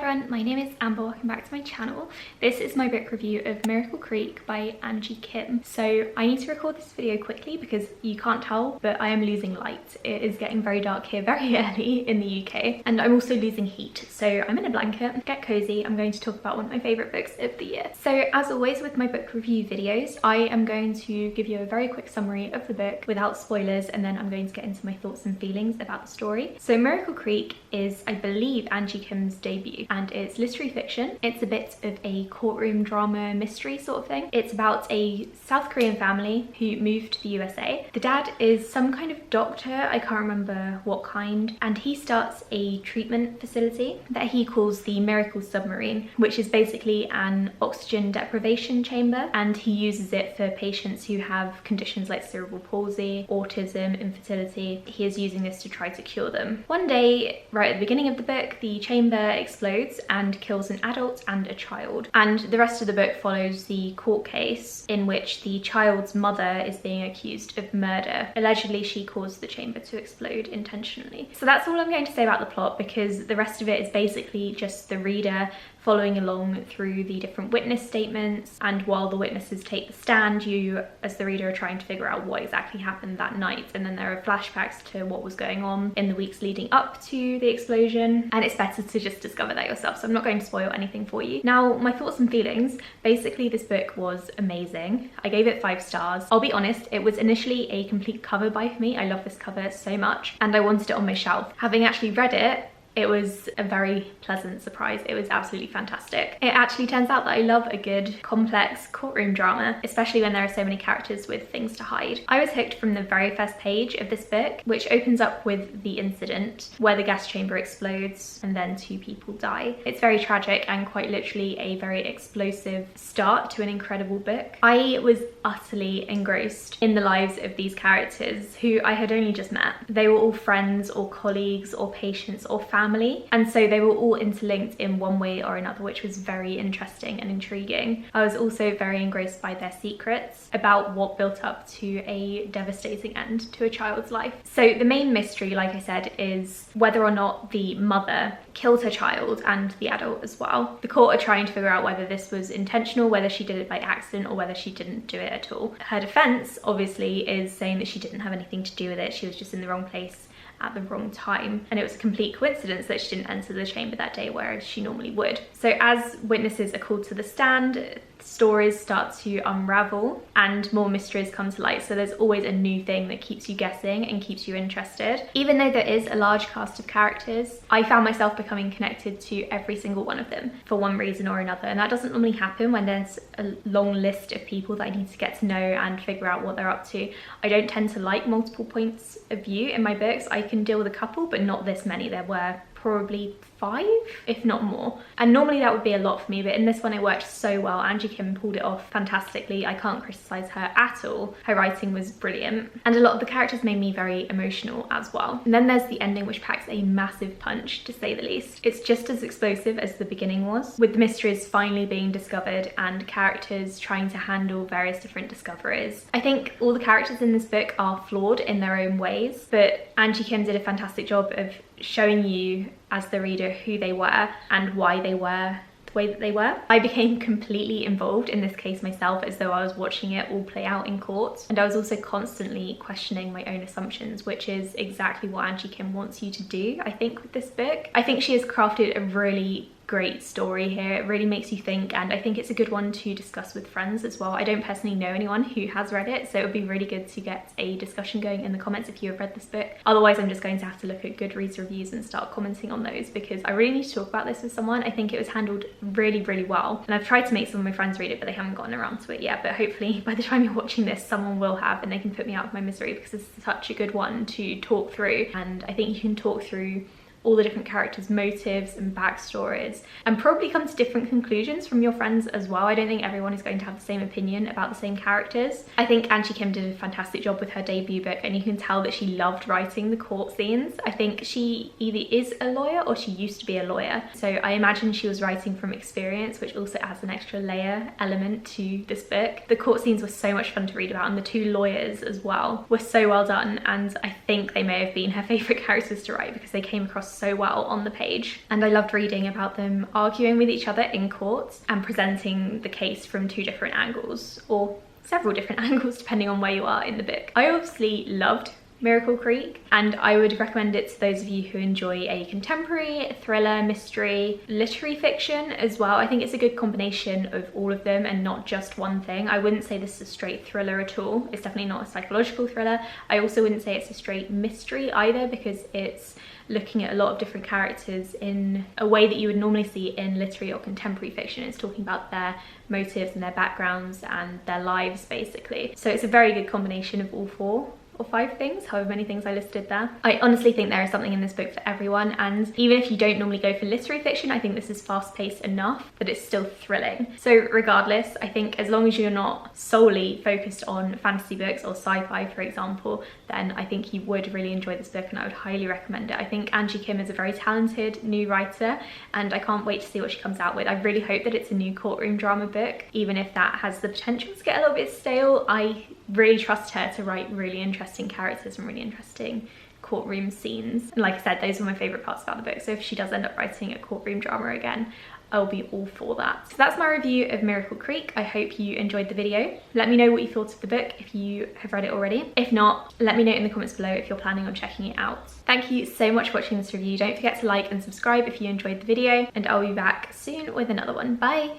everyone, my name is Amber, welcome back to my channel. This is my book review of Miracle Creek by Angie Kim. So I need to record this video quickly because you can't tell, but I am losing light. It is getting very dark here very early in the UK, and I'm also losing heat. So I'm in a blanket, get cozy. I'm going to talk about one of my favourite books of the year. So as always with my book review videos, I am going to give you a very quick summary of the book without spoilers, and then I'm going to get into my thoughts and feelings about the story. So Miracle Creek is, I believe, Angie Kim's debut, and it's literary fiction. It's a bit of a courtroom drama mystery sort of thing. It's about a South Korean family who moved to the USA. The dad is some kind of doctor, I can't remember what kind, and he starts a treatment facility that he calls the Miracle Submarine, which is basically an oxygen deprivation chamber, and he uses it for patients who have conditions like cerebral palsy, autism, infertility. He is using this to try to cure them. One day, right at the beginning of the book, the chamber explodes and kills an adult and a child. And the rest of the book follows the court case in which the child's mother is being accused of murder. Allegedly, she caused the chamber to explode intentionally. So that's all I'm going to say about the plot, because the rest of it is basically just the reader following along through the different witness statements, and while the witnesses take the stand, you as the reader are trying to figure out what exactly happened that night. And then there are flashbacks to what was going on in the weeks leading up to the explosion, and it's better to just discover that yourself, so I'm not going to spoil anything for you. Now, my thoughts and feelings. Basically, this book was amazing. I gave it 5 stars. I'll be honest, it was initially a complete cover buy for me. I love this cover so much and I wanted it on my shelf. Having actually read it, it was a very pleasant surprise. It was absolutely fantastic. It actually turns out that I love a good, complex courtroom drama, especially when there are so many characters with things to hide. I was hooked from the very first page of this book, which opens up with the incident where the gas chamber explodes and then 2 people die. It's very tragic and quite literally a very explosive start to an incredible book. I was utterly engrossed in the lives of these characters who I had only just met. They were all friends or colleagues or patients or family, and so they were all interlinked in one way or another, which was very interesting and intriguing. I was also very engrossed by their secrets about what built up to a devastating end to a child's life. So the main mystery, like I said, is whether or not the mother killed her child and the adult as well. The court are trying to figure out whether this was intentional, whether she did it by accident, or whether she didn't do it at all. Her defense obviously is saying that she didn't have anything to do with it. She was just in the wrong place at the wrong time, and it was a complete coincidence that she didn't enter the chamber that day, whereas she normally would. So as witnesses are called to the stand, stories start to unravel and more mysteries come to light. So there's always a new thing that keeps you guessing and keeps you interested. Even though there is a large cast of characters, I found myself becoming connected to every single one of them for one reason or another, and that doesn't normally happen when there's a long list of people that I need to get to know and figure out what they're up to. I don't tend to like multiple points of view in my books. I can deal with a couple, but not this many. There were probably 5, if not more, and normally that would be a lot for me, but in this one it worked so well. Angie Kim pulled it off fantastically. I can't criticize her at all. Her writing was brilliant, and a lot of the characters made me very emotional as well. And then there's the ending, which packs a massive punch, to say the least. It's just as explosive as the beginning was, with the mysteries finally being discovered and characters trying to handle various different discoveries. I think all the characters in this book are flawed in their own ways, but Angie Kim did a fantastic job of showing you as the reader who they were and why they were the way that they were. I became completely involved in this case myself, as though I was watching it all play out in court, and I was also constantly questioning my own assumptions, which is exactly what Angie Kim wants you to do, I think, with this book. I think she has crafted a really great story here. It really makes you think, and I think it's a good one to discuss with friends as well. I don't personally know anyone who has read it, so it would be really good to get a discussion going in the comments if you have read this book. Otherwise, I'm just going to have to look at Goodreads reviews and start commenting on those, because I really need to talk about this with someone. I think it was handled really, really well, and I've tried to make some of my friends read it, but they haven't gotten around to it yet. But hopefully by the time you're watching this, someone will have, and they can put me out of my misery, because it's such a good one to talk through. And I think you can talk through all the different characters' motives and backstories, and probably come to different conclusions from your friends as well. I don't think everyone is going to have the same opinion about the same characters. I think Angie Kim did a fantastic job with her debut book, and you can tell that she loved writing the court scenes. I think she either is a lawyer or she used to be a lawyer, so I imagine she was writing from experience, which also adds an extra layer element to this book. The court scenes were so much fun to read about, and the two lawyers as well were so well done, and I think they may have been her favourite characters to write because they came across across so well on the page. And I loved reading about them arguing with each other in court and presenting the case from two different angles, or several different angles depending on where you are in the book. I obviously loved Miracle Creek, and I would recommend it to those of you who enjoy a contemporary, thriller, mystery, literary fiction as well. I think it's a good combination of all of them and not just one thing. I wouldn't say this is a straight thriller at all. It's definitely not a psychological thriller. I also wouldn't say it's a straight mystery either, because it's looking at a lot of different characters in a way that you would normally see in literary or contemporary fiction. It's talking about their motives and their backgrounds and their lives, basically. So it's a very good combination of all 4 or 5 things, however many things I listed there. I honestly think there is something in this book for everyone, and even if you don't normally go for literary fiction, I think this is fast-paced enough that it's still thrilling. So regardless, I think as long as you're not solely focused on fantasy books or sci-fi, for example, then I think you would really enjoy this book, and I would highly recommend it. I think Angie Kim is a very talented new writer, and I can't wait to see what she comes out with. I really hope that it's a new courtroom drama book, even if that has the potential to get a little bit stale. I really trust her to write really interesting characters and really interesting courtroom scenes. And like I said, those are my favourite parts about the book. So if she does end up writing a courtroom drama again, I'll be all for that. So that's my review of Miracle Creek. I hope you enjoyed the video. Let me know what you thought of the book if you have read it already. If not, let me know in the comments below if you're planning on checking it out. Thank you so much for watching this review. Don't forget to like and subscribe if you enjoyed the video, and I'll be back soon with another one. Bye!